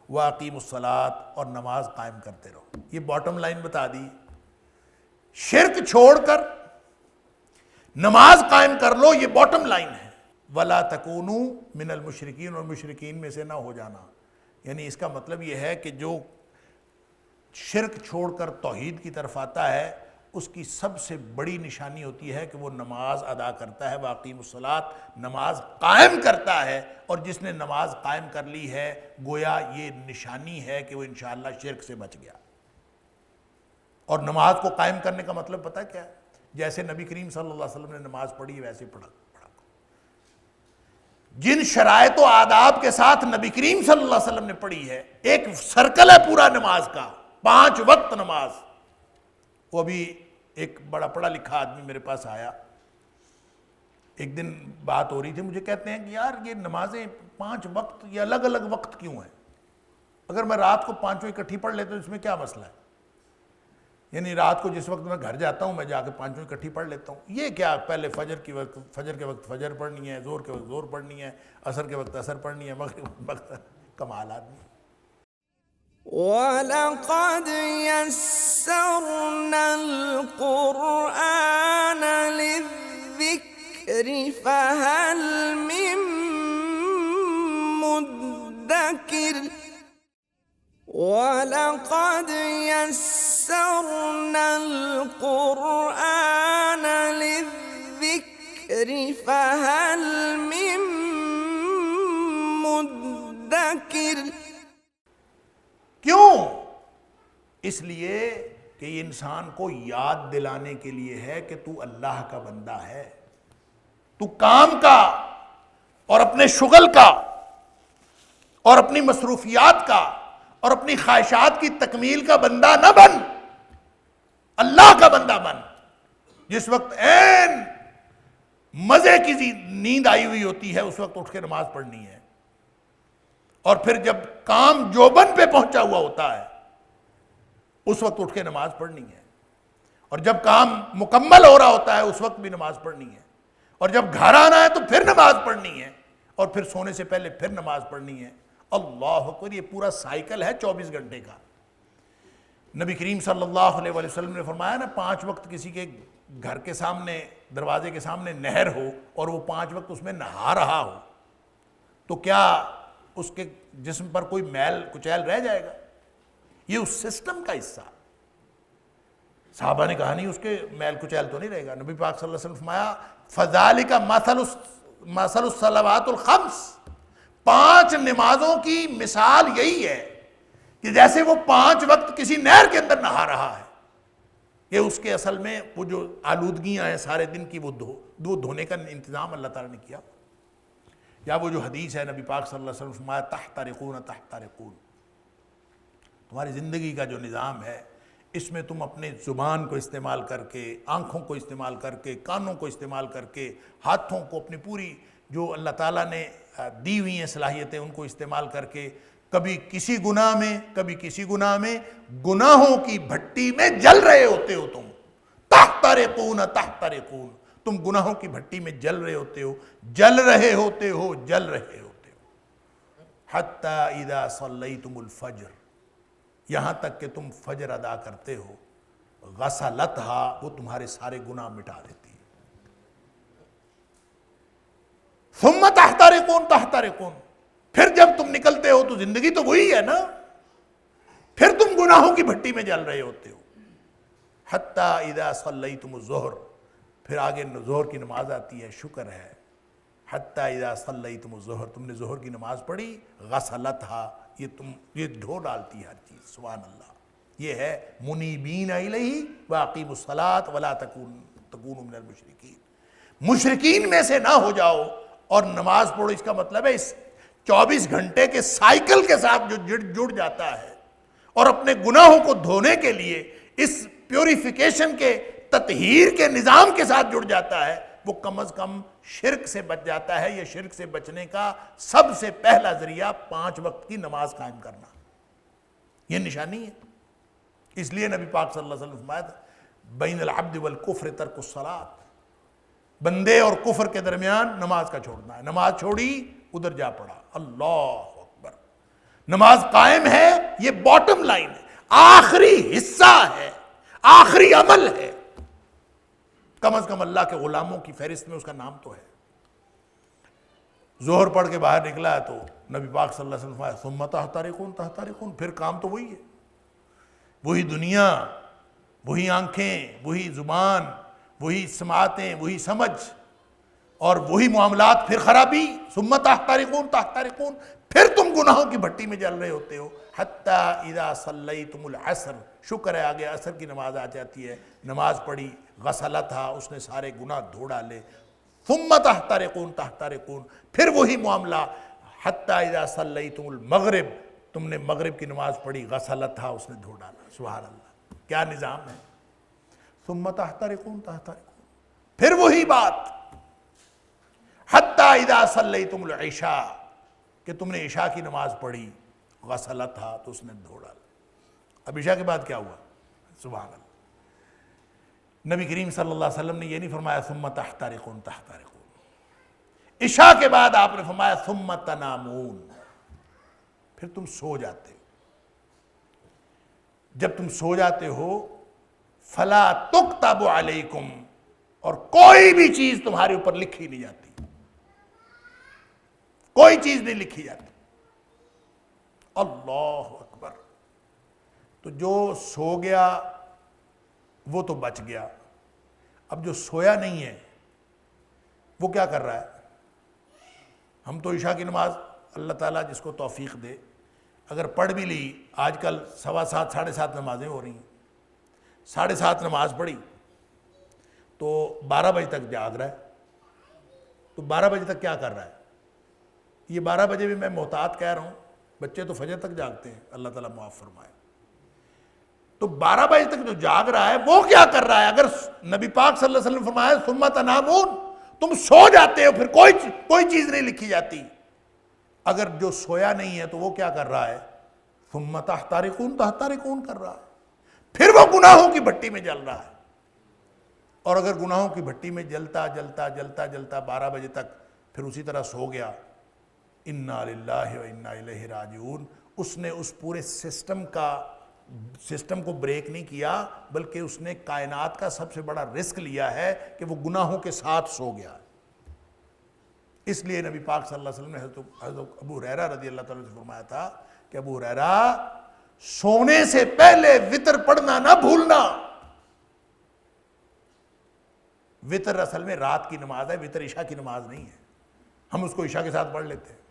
وَأَقِیمُوا الصَّلَاةَ، اور نماز قائم کرتے رہو۔ یہ باٹم لائن بتا دی، شرک چھوڑ کر نماز قائم کر لو، یہ باٹم لائن ہے۔ وَلَا تَكُونُوا مِنَ الْمُشْرِكِينَ، اور مشرکین میں سے نہ ہو جانا، یعنی اس کا مطلب یہ ہے کہ جو شرک چھوڑ کر توحید کی طرف آتا ہے اس کی سب سے بڑی نشانی ہوتی ہے کہ وہ نماز ادا کرتا ہے۔ وَأَقِیمُوا الصَّلَاةَ، نماز قائم کرتا ہے، اور جس نے نماز قائم کر لی ہے گویا یہ نشانی ہے کہ وہ انشاءاللہ شرک سے بچ گیا۔ اور نماز کو قائم کرنے کا مطلب پتہ کیا ہے؟ جیسے نبی کریم صلی اللہ علیہ وسلم نے نماز پڑھی ویسے پڑھا۔ جن شرائط و آداب کے ساتھ نبی کریم صلی اللہ علیہ وسلم نے پڑھی ہے، ایک سرکل ہے پورا نماز کا، 5 وقت نماز۔ وہ ابھی ایک بڑا پڑھا لکھا آدمی میرے پاس آیا، ایک دن بات ہو رہی تھی، مجھے کہتے ہیں کہ یار یہ نمازیں 5 وقت یہ الگ الگ وقت کیوں ہیں؟ اگر میں رات کو 5 اکٹھی پڑھ لیتا ہوں اس میں کیا مسئلہ ہے؟ یعنی رات کو جس وقت میں گھر جاتا ہوں میں جا کے 5 اکٹھی پڑھ لیتا ہوں، یہ کیا پہلے فجر کے وقت فجر پڑھنی ہے، ظہر کے وقت ظہر پڑھنی ہے، عصر کے وقت عصر پڑھنی ہے، مغرب وقت کمال آدمی۔ وَلَقَدْ يَسَّرْنَا الْقُرْآنَ لِلذِّكْرِ فَهَلْ مِن مُدَّكِرٍ وَلَقَدْ يَسَّرْنَا الْقُرْآنَ لِلذِّكْرِ فَهَلْ مِن مُدَّكِرٍ۔ کیوں؟ اس لیے کہ یہ انسان کو یاد دلانے کے لیے ہے کہ تو اللہ کا بندہ ہے، تو کام کا اور اپنے شغل کا اور اپنی مصروفیات کا اور اپنی خواہشات کی تکمیل کا بندہ نہ بن، اللہ کا بندہ بن۔ جس وقت عین مزے کی نیند آئی ہوئی ہوتی ہے اس وقت اٹھ کے نماز پڑھنی ہے، اور پھر جب کام جوبن پہ پہنچا ہوا ہوتا ہے اس وقت اٹھ کے نماز پڑھنی ہے، اور جب کام مکمل ہو رہا ہوتا ہے اس وقت بھی نماز پڑھنی ہے، اور جب گھر آنا ہے تو پھر نماز پڑھنی ہے، اور پھر سونے سے پہلے پھر نماز پڑھنی ہے۔ اللہ اکبر، یہ پورا سائیکل ہے 24 گھنٹے کا۔ نبی کریم صلی اللہ علیہ وسلم نے فرمایا نا 5 وقت کسی کے گھر کے سامنے دروازے کے سامنے نہر ہو اور وہ 5 وقت اس میں نہا رہا ہو تو کیا اس کے جسم پر کوئی میل کچیل رہ جائے گا؟ یہ اس سسٹم کا حصہ۔ صحابہ نے کہا نہیں اس کے میل کچیل تو نہیں رہے گا۔ نبی پاک صلی اللہ علیہ وسلم فرمایا فَذَلِكَ مَثَلُ الصَّلَوَاتُ الْخَمْسِ، 5 نمازوں کی مثال یہی ہے کہ جیسے وہ 5 وقت کسی نہر کے اندر نہا رہا ہے، کہ اس کے اصل میں وہ جو آلودگیاں ہیں سارے دن کی وہ دھونے کا انتظام اللہ تعالیٰ نے کیا۔ یا وہ جو حدیث ہے نبی پاک صلی اللہ علیہ وسلم فرمایا تحترقون تحترقون، تمہاری زندگی کا جو نظام ہے اس میں تم اپنے زبان کو استعمال کر کے، آنکھوں کو استعمال کر کے، کانوں کو استعمال کر کے، ہاتھوں کو، اپنی پوری جو اللہ تعالیٰ نے دی ہوئی ہیں صلاحیتیں ان کو استعمال کر کے کبھی کسی گناہ میں کبھی کسی گناہ میں گناہوں کی بھٹی میں جل رہے ہوتے ہو، تم تحترقون تحترقون، تم گناہوں کی بھٹی میں جل رہے ہوتے ہو، جل رہے ہوتے ہو، جل رہے ہوتے ہو، حتی اذا صلیتم الفجر، یہاں تک کہ تم فجر ادا کرتے ہو، غسلتھا، وہ تمہارے سارے گناہ مٹا دیتی ہے۔ ثم تحترقون تحترقون، پھر جب تم نکلتے ہو تو زندگی تو وہی ہے نا، پھر تم گناہوں کی بھٹی میں جل رہے ہوتے ہو۔ حتی اذا صلیتم الظہر، پھر آگے ظہر کی نماز آتی ہے، شکر ہے، حتی اذا صلیتم الظہر، تم نے ظہر کی نماز پڑھی، غسلتھا، یہ دھو ڈالتی ہے ہر چیز، سبحان اللہ۔ یہ ہے منیبین الیہ واقیموا الصلاۃ ولا تکونوا من المشرکین، مشرکین میں سے نہ ہو جاؤ اور نماز پڑھو۔ اس کا مطلب ہے اس 24 گھنٹے کے سائیکل کے ساتھ جو جڑ جاتا ہے اور اپنے گناہوں کو دھونے کے لیے اس پیوریفیکیشن کے تطہیر کے نظام کے ساتھ جڑ جاتا ہے، وہ کم از کم شرک سے بچ جاتا ہے۔ یہ شرک سے بچنے کا سب سے پہلا ذریعہ 5 وقت کی نماز قائم کرنا، یہ نشانی ہے۔ اس لیے نبی پاک صلی اللہ علیہ وسلم فرمایا تھا بین العبد والکفر ترک الصلاۃ، بندے اور کفر کے درمیان نماز کا چھوڑنا ہے۔ نماز چھوڑی، ادھر جا پڑا، اللہ اکبر۔ نماز قائم ہے، یہ باٹم لائن ہے، آخری حصہ ہے، آخری عمل ہے، کم از کم اللہ کے غلاموں کی فہرست میں اس کا نام تو ہے۔ ظہر پڑھ کے باہر نکلا ہے تو نبی پاک صلی اللہ علیہ وسلم فرمایا ثم تحترقون تحترقون، پھر کام تو وہی ہے، وہی دنیا، وہی آنکھیں، وہی زبان، وہی سماعتیں، وہی سمجھ، اور وہی معاملات، پھر خرابی۔ ثم تحترقون تحترقون، پھر تم گناہوں کی بھٹی میں جل رہے ہوتے ہو۔ حتی اذا صلیتم العصر، شکر ہے آگے عصر کی نماز آ جاتی ہے، نماز پڑھی، غسلتھا، اس نے سارے گناہ دھو ڈالے۔ ثم تحترقون تحترقون، پھر وہی معاملہ، حتی اذا صلیتم المغرب، تم نے مغرب کی نماز پڑھی، غسلتھا، اس نے دھو ڈالا۔ سبحان اللہ، کیا نظام ہے۔ ثم تحترقون تحترقون، پھر وہی بات، حتی اذا صلیتم العشاء، کہ تم نے عشاء کی نماز پڑھی، غسلتھا، تو اس نے دھو ڈالا۔ اب عشاء کے بعد کیا ہوا؟ سبحان اللہ، نبی کریم صلی اللہ علیہ وسلم نے یہ نہیں فرمایا ثم تحترقون تحترقون، عشاء کے بعد آپ نے فرمایا ثم تنامون، پھر تم سو جاتے ہو۔ جب تم سو جاتے ہو فلا تکتب علیکم، اور کوئی بھی چیز تمہارے اوپر لکھی نہیں جاتی، کوئی چیز نہیں لکھی جاتی۔ اللہ اکبر۔ تو جو سو گیا وہ تو بچ گیا، اب جو سویا نہیں ہے وہ کیا کر رہا ہے؟ ہم تو عشاء کی نماز اللہ تعالیٰ جس کو توفیق دے، اگر پڑھ بھی لی، آج کل 7:15 7:30 نمازیں ہو رہی ہیں، 7:30 نماز پڑھی تو 12 بجے تک جاگ رہا ہے، تو 12 بجے تک کیا کر رہا ہے؟ یہ 12 بجے بھی میں محتاط کہہ رہا ہوں، بچے تو فجر تک جاگتے ہیں، اللہ تعالیٰ معاف فرمائے۔ تو 12 بجے تک جو جاگ رہا ہے وہ کیا کر رہا ہے؟ اگر نبی پاک صلی اللہ علیہ وسلم فرمایا ثم تنامون، تم سو جاتے ہو، پھر کوئی چیز نہیں لکھی جاتی۔ اگر جو سویا نہیں ہے تو وہ کیا کر رہا ہے؟ ثم تحترقون تحترقون کر رہا ہے، پھر وہ گناہوں کی بھٹی میں جل رہا ہے۔ اور اگر گناہوں کی بھٹی میں جلتا جلتا جلتا جلتا 12 بجے تک پھر اسی طرح سو گیا، انا للہ و انا الیہ راجعون، اس نے اس پورے سسٹم کا سسٹم کو بریک نہیں کیا، بلکہ اس نے کائنات کا سب سے بڑا رسک لیا ہے کہ وہ گناہوں کے ساتھ سو گیا۔ اس لیے نبی پاک صلی اللہ علیہ وسلم نے حضرت ابو ہریرہ رضی اللہ تعالیٰ سے فرمایا تھا کہ ابو ہریرہ سونے سے پہلے وتر پڑھنا نہ بھولنا۔ وتر اصل میں رات کی نماز ہے، وتر عشاء کی نماز نہیں ہے، ہم اس کو عشاء کے ساتھ پڑھ لیتے ہیں۔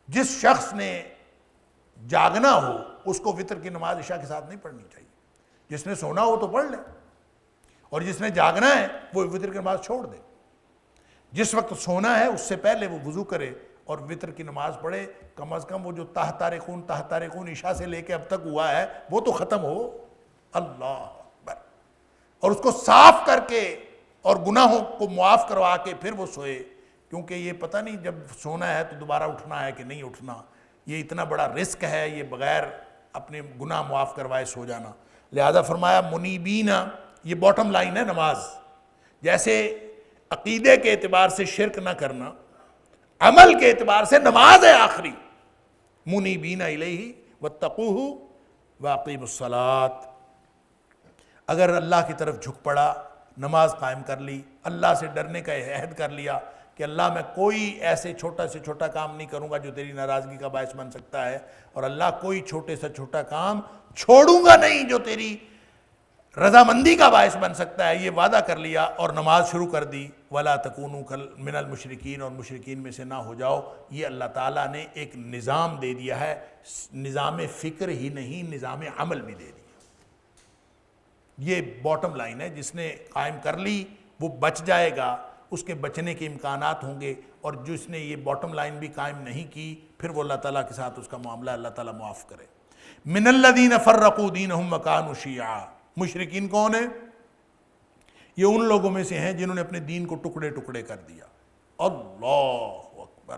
جس شخص نے جاگنا ہو اس کو وتر کی نماز عشاء کے ساتھ نہیں پڑھنی چاہیے، جس نے سونا ہو تو پڑھ لے، اور جس نے جاگنا ہے وہ وتر کی نماز چھوڑ دے۔ جس وقت سونا ہے اس سے پہلے وہ وضو کرے اور وتر کی نماز پڑھے، کم از کم وہ جو تاہتارقون عشاء سے لے کے اب تک ہوا ہے وہ تو ختم ہو۔ اللہ اکبر۔ اور اس کو صاف کر کے اور گناہوں کو معاف کروا کے پھر وہ سوئے، کیونکہ یہ پتہ نہیں جب سونا ہے تو دوبارہ اٹھنا ہے کہ نہیں اٹھنا، یہ اتنا بڑا رسک ہے یہ بغیر اپنے گناہ معاف کروائے سو جانا۔ لہذا فرمایا منیبین، یہ باٹم لائن ہے نماز۔ جیسے عقیدے کے اعتبار سے شرک نہ کرنا، عمل کے اعتبار سے نماز ہے آخری۔ منیبین الیہ واتقوہ واقیموا الصلاۃ، اگر اللہ کی طرف جھک پڑا، نماز قائم کر لی، اللہ سے ڈرنے کا عہد کر لیا کہ اللہ میں کوئی ایسے چھوٹا سے چھوٹا کام نہیں کروں گا جو تیری ناراضگی کا باعث بن سکتا ہے، اور اللہ کوئی چھوٹے سے چھوٹا کام چھوڑوں گا نہیں جو تیری رضامندی کا باعث بن سکتا ہے، یہ وعدہ کر لیا اور نماز شروع کر دی۔ وَلَا تَكُونُوا مِنَ الْمُشْرِكِينَ، اور مشرکین میں سے نہ ہو جاؤ۔ یہ اللہ تعالیٰ نے ایک نظام دے دیا ہے، نظام فکر ہی نہیں، نظام عمل بھی دے دیا۔ یہ باٹم لائن ہے، جس نے قائم کر لی وہ بچ جائے گا، اس کے بچنے کے امکانات ہوں گے، اور جس نے یہ باٹم لائن بھی قائم نہیں کی پھر وہ اللہ تعالیٰ کے ساتھ اس کا معاملہ اللہ تعالیٰ معاف کرے۔ مِنَ الَّذِينَ فَرَّقُوا دِينَهُمْ وَكَانُوا شِيَعًا، مشرکین کون ہیں؟ یہ ان لوگوں میں سے ہیں جنہوں نے اپنے دین کو ٹکڑے ٹکڑے کر دیا۔ اللہ اکبر۔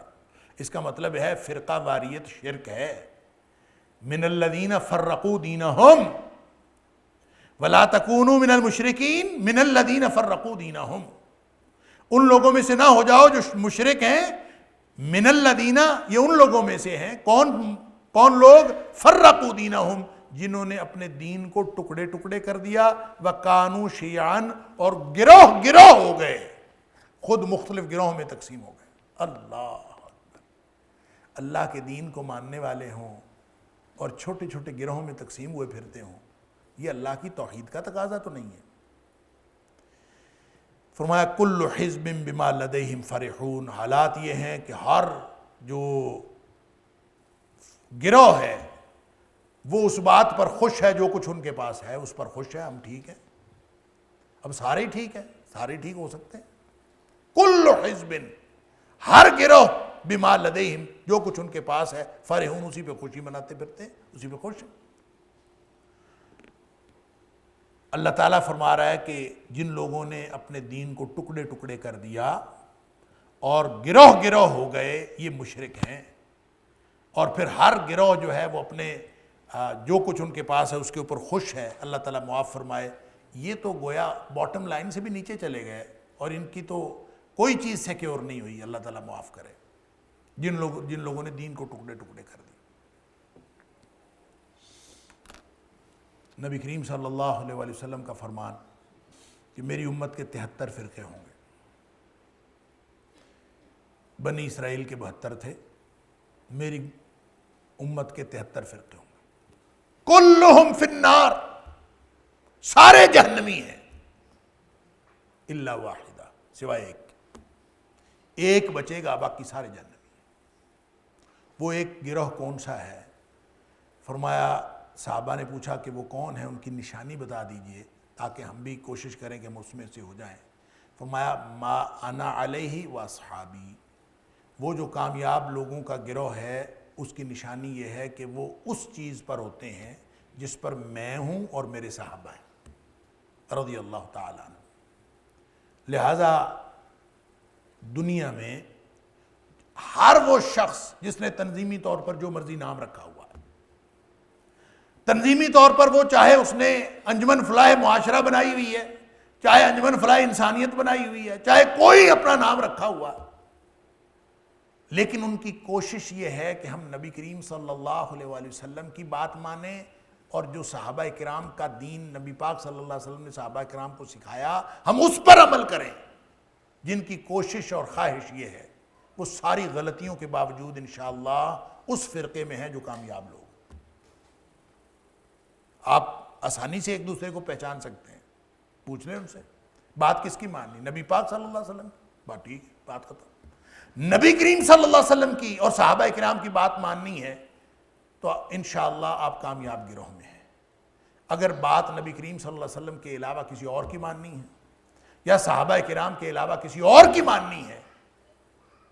اس کا مطلب ہے فرقہ واریت شرک ہے۔ مِنَ الَّذِينَ فَرَّقُوا دِينَهُمْ وَلَا تَكُونُوا مِنَ الْمُشْرِكِينَ مِنَ الَّذِينَ فَرَّقُوا دِينَهُمْ، ان لوگوں میں سے نہ ہو جاؤ جو مشرک ہیں۔ من الذین، یہ ان لوگوں میں سے ہیں، کون لوگ؟ فرقوا دینہم، جنہوں نے اپنے دین کو ٹکڑے ٹکڑے کر دیا، وکانوا شیعاً، اور گروہ گروہ ہو گئے، خود مختلف گروہوں میں تقسیم ہو گئے۔ اللہ اکبر۔ اللہ کے دین کو ماننے والے ہوں اور چھوٹے چھوٹے گروہوں میں تقسیم ہوئے پھرتے ہوں، یہ اللہ کی توحید کا تقاضا تو نہیں ہے۔ فرمایا کل حزب بما لدیہم فرحون، حالات یہ ہیں کہ ہر جو گروہ ہے وہ اس بات پر خوش ہے جو کچھ ان کے پاس ہے، اس پر خوش ہے، ہم ٹھیک ہیں۔ اب سارے ٹھیک ہیں، سارے ٹھیک ہو سکتے ہیں۔ کل حزب، ہر گروہ، بما لدیہم، جو کچھ ان کے پاس ہے، فرحون، اسی پہ خوشی مناتے پھرتے ہیں، اسی پہ خوش ہیں۔ اللہ تعالیٰ فرما رہا ہے کہ جن لوگوں نے اپنے دین کو ٹکڑے ٹکڑے کر دیا اور گروہ گروہ ہو گئے، یہ مشرک ہیں، اور پھر ہر گروہ جو ہے وہ اپنے جو کچھ ان کے پاس ہے اس کے اوپر خوش ہے۔ اللہ تعالیٰ معاف فرمائے۔ یہ تو گویا باٹم لائن سے بھی نیچے چلے گئے، اور ان کی تو کوئی چیز سیکیور نہیں ہوئی، اللہ تعالیٰ معاف کرے، جن لوگوں نے دین کو ٹکڑے ٹکڑے کر دیا۔ نبی کریم صلی اللہ علیہ وآلہ وسلم کا فرمان کہ میری امت کے 73 فرقے ہوں گے۔ بنی اسرائیل کے 72 تھے، میری امت کے 73 فرقے ہوں گے۔ کلہم فی النار، سارے جہنمی ہیں، الا واحدہ، سوائے ایک بچے گا، باقی سارے جہنمی۔ وہ ایک گروہ کون سا ہے؟ فرمایا، صحابہ نے پوچھا کہ وہ کون ہے، ان کی نشانی بتا دیجئے تاکہ ہم بھی کوشش کریں کہ ہم اس میں سے ہو جائیں۔ فرمایا ما انا علیہ و اصحابی، وہ جو کامیاب لوگوں کا گروہ ہے اس کی نشانی یہ ہے کہ وہ اس چیز پر ہوتے ہیں جس پر میں ہوں اور میرے صحابہ ہیں رضی اللہ تعالیٰ عنہ۔ لہذا دنیا میں ہر وہ شخص جس نے تنظیمی طور پر جو مرضی نام رکھا ہوا ہے، تنظیمی طور پر وہ چاہے اس نے انجمن فلاح معاشرہ بنائی ہوئی ہے، چاہے انجمن فلاح انسانیت بنائی ہوئی ہے، چاہے کوئی اپنا نام رکھا ہوا، لیکن ان کی کوشش یہ ہے کہ ہم نبی کریم صلی اللہ علیہ وآلہ وسلم کی بات مانیں، اور جو صحابہ کرام کا دین نبی پاک صلی اللہ علیہ وسلم نے صحابہ کرام کو سکھایا ہم اس پر عمل کریں. جن کی کوشش اور خواہش یہ ہے وہ ساری غلطیوں کے باوجود انشاءاللہ اس فرقے میں ہیں جو کامیاب لوگ. آپ آسانی سے ایک دوسرے کو پہچان سکتے ہیں, پوچھ لیں ان سے بات کس کی ماننی, نبی پاک صلی اللہ علیہ وسلم کی, بات ٹھیک ہے, بات ختم. نبی کریم صلی اللہ علیہ وسلم کی اور صحابہ کرام کی بات ماننی ہے تو انشاءاللہ آپ کامیاب گروہ میں ہیں. اگر بات نبی کریم صلی اللہ علیہ وسلم کے علاوہ کسی اور کی ماننی ہے یا صحابہ کرام کے علاوہ کسی اور کی ماننی ہے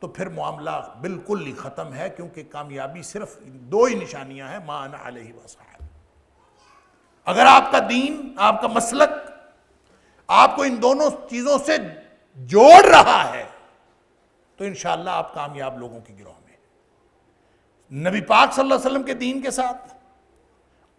تو پھر معاملہ بالکل ہی ختم ہے, کیونکہ کامیابی صرف دو ہی نشانیاں ہیں, ما انا علیہ وصحابی. اگر آپ کا دین, آپ کا مسلک آپ کو ان دونوں چیزوں سے جوڑ رہا ہے تو انشاءاللہ آپ کامیاب لوگوں کی گروہ میں. نبی پاک صلی اللہ علیہ وسلم کے دین کے ساتھ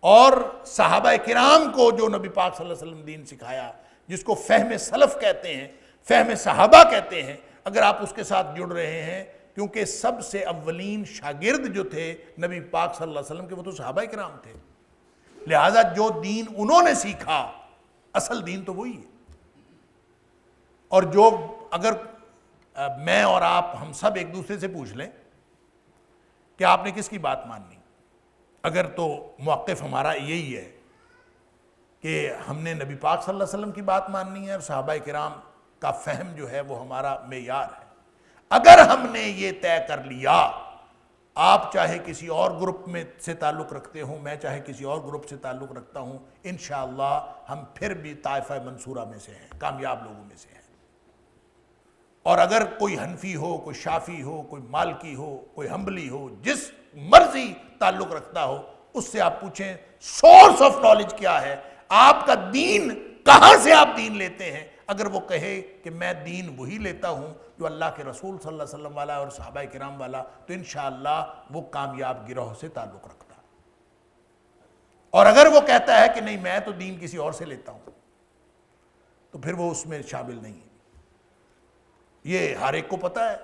اور صحابہ کرام کو جو نبی پاک صلی اللہ علیہ وسلم دین سکھایا, جس کو فہم سلف کہتے ہیں, فہم صحابہ کہتے ہیں, اگر آپ اس کے ساتھ جڑ رہے ہیں, کیونکہ سب سے اولین شاگرد جو تھے نبی پاک صلی اللہ علیہ وسلم کے وہ تو صحابہ کرام تھے, لہذا جو دین انہوں نے سیکھا اصل دین تو وہی ہے. اور جو اگر میں اور آپ ہم سب ایک دوسرے سے پوچھ لیں کہ آپ نے کس کی بات ماننی, اگر تو موقف ہمارا یہی ہے کہ ہم نے نبی پاک صلی اللہ علیہ وسلم کی بات ماننی ہے اور صحابہ کرام کا فہم جو ہے وہ ہمارا معیار ہے. اگر ہم نے یہ طے کر لیا, آپ چاہے کسی اور گروپ میں سے تعلق رکھتے ہوں, میں چاہے کسی اور گروپ سے تعلق رکھتا ہوں, انشاءاللہ ہم پھر بھی طائفہ منصورہ میں سے ہیں, کامیاب لوگوں میں سے ہیں. اور اگر کوئی حنفی ہو, کوئی شافی ہو, کوئی مالکی ہو, کوئی حنبلی ہو, جس مرضی تعلق رکھتا ہو, اس سے آپ پوچھیں سورس آف نالج کیا ہے, آپ کا دین کہاں سے آپ دین لیتے ہیں. اگر وہ کہے کہ میں دین وہی لیتا ہوں جو اللہ کے رسول صلی اللہ علیہ وسلم والا اور صحابہ کرام والا, تو انشاءاللہ وہ کامیاب گروہ سے تعلق رکھتا. اور اگر وہ کہتا ہے کہ نہیں میں تو دین کسی اور سے لیتا ہوں, تو پھر وہ اس میں شامل نہیں ہے. یہ ہر ایک کو پتہ ہے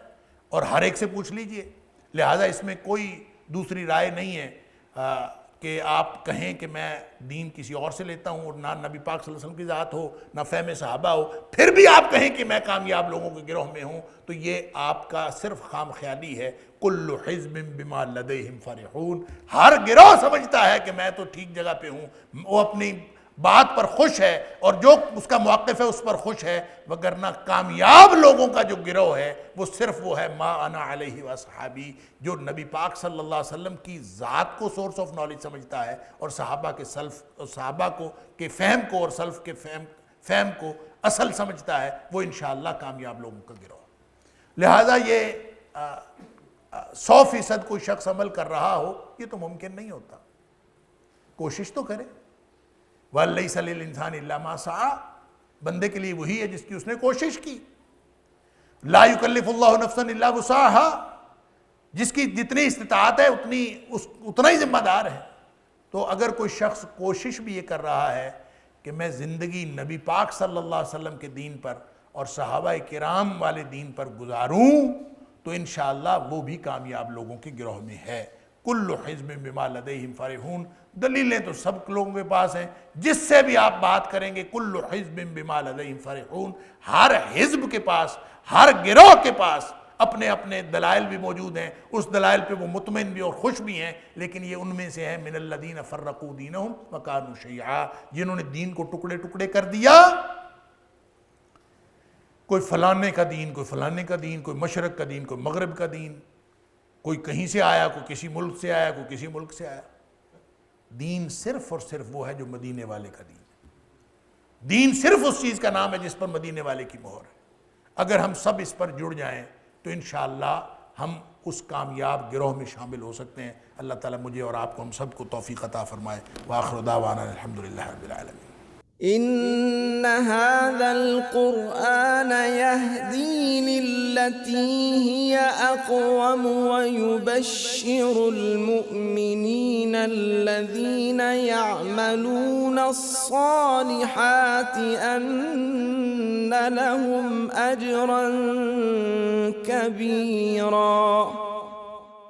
اور ہر ایک سے پوچھ لیجئے, لہٰذا اس میں کوئی دوسری رائے نہیں ہے کہ آپ کہیں کہ میں دین کسی اور سے لیتا ہوں, اور نہ نبی پاک صلی اللہ علیہ وسلم کی ذات ہو, نہ فہم صحابہ ہو, پھر بھی آپ کہیں کہ میں کامیاب لوگوں کے گروہ میں ہوں, تو یہ آپ کا صرف خام خیالی ہے. کل حزب بما لدیہم فرحون, ہر گروہ سمجھتا ہے کہ میں تو ٹھیک جگہ پہ ہوں, وہ اپنی بات پر خوش ہے اور جو اس کا موقف ہے اس پر خوش ہے, وگرنہ کامیاب لوگوں کا جو گروہ ہے وہ صرف وہ ہے ما انا علیہ وصحابی, جو نبی پاک صلی اللہ علیہ وسلم کی ذات کو سورس آف نالج سمجھتا ہے اور صحابہ کے سلف, صحابہ کو کے فہم کو اور سلف کے فہم کو اصل سمجھتا ہے, وہ انشاءاللہ کامیاب لوگوں کا گروہ. لہٰذا یہ 100% کوئی شخص عمل کر رہا ہو یہ تو ممکن نہیں ہوتا, کوشش تو کرے. وَلَيْسَ لِلْإِنسَانِ إِلَّا مَا سَعَى, بندے کے لیے وہی ہے جس کی اس نے کوشش کی. لا يكلف اللہ نفسا الا وسعها, جس کی جتنی استطاعت ہے اتنا ہی ذمہ دار ہے. تو اگر کوئی شخص کوشش بھی یہ کر رہا ہے کہ میں زندگی نبی پاک صلی اللہ علیہ وسلم کے دین پر اور صحابہ کرام والے دین پر گزاروں, تو انشاءاللہ وہ بھی کامیاب لوگوں کے گروہ میں ہے. کل حزب بما لدیہم فرحون, دلیلیں تو سب لوگوں کے پاس ہیں, جس سے بھی آپ بات کریں گے کل حزب بما لدیہم فرحون, ہر حزب کے پاس, ہر گروہ کے پاس اپنے اپنے دلائل بھی موجود ہیں, اس دلائل پہ وہ مطمئن بھی اور خوش بھی ہیں, لیکن یہ ان میں سے ہیں من الذین فرقوا دینہم وکانوا شیعا, جنہوں نے دین کو ٹکڑے ٹکڑے کر دیا. کوئی فلانے کا دین, کوئی فلانے کا دین, کوئی مشرق کا دین, کوئی مغرب کا دین, کوئی کہیں سے آیا, کوئی کسی ملک سے آیا, کوئی کسی ملک سے آیا. دین صرف اور صرف وہ ہے جو مدینے والے کا دین. دین صرف اس چیز کا نام ہے جس پر مدینے والے کی مہر ہے. اگر ہم سب اس پر جڑ جائیں تو انشاءاللہ ہم اس کامیاب گروہ میں شامل ہو سکتے ہیں. اللہ تعالیٰ مجھے اور آپ کو, ہم سب کو توفیق عطا فرمائے. وآخر دعوانا الحمدللہ رب العالمین. إن هذا القرآن يهدي للتي هي أقوم ويبشر المؤمنين الذين يعملون الصالحات أن لهم أجرا كبيرا.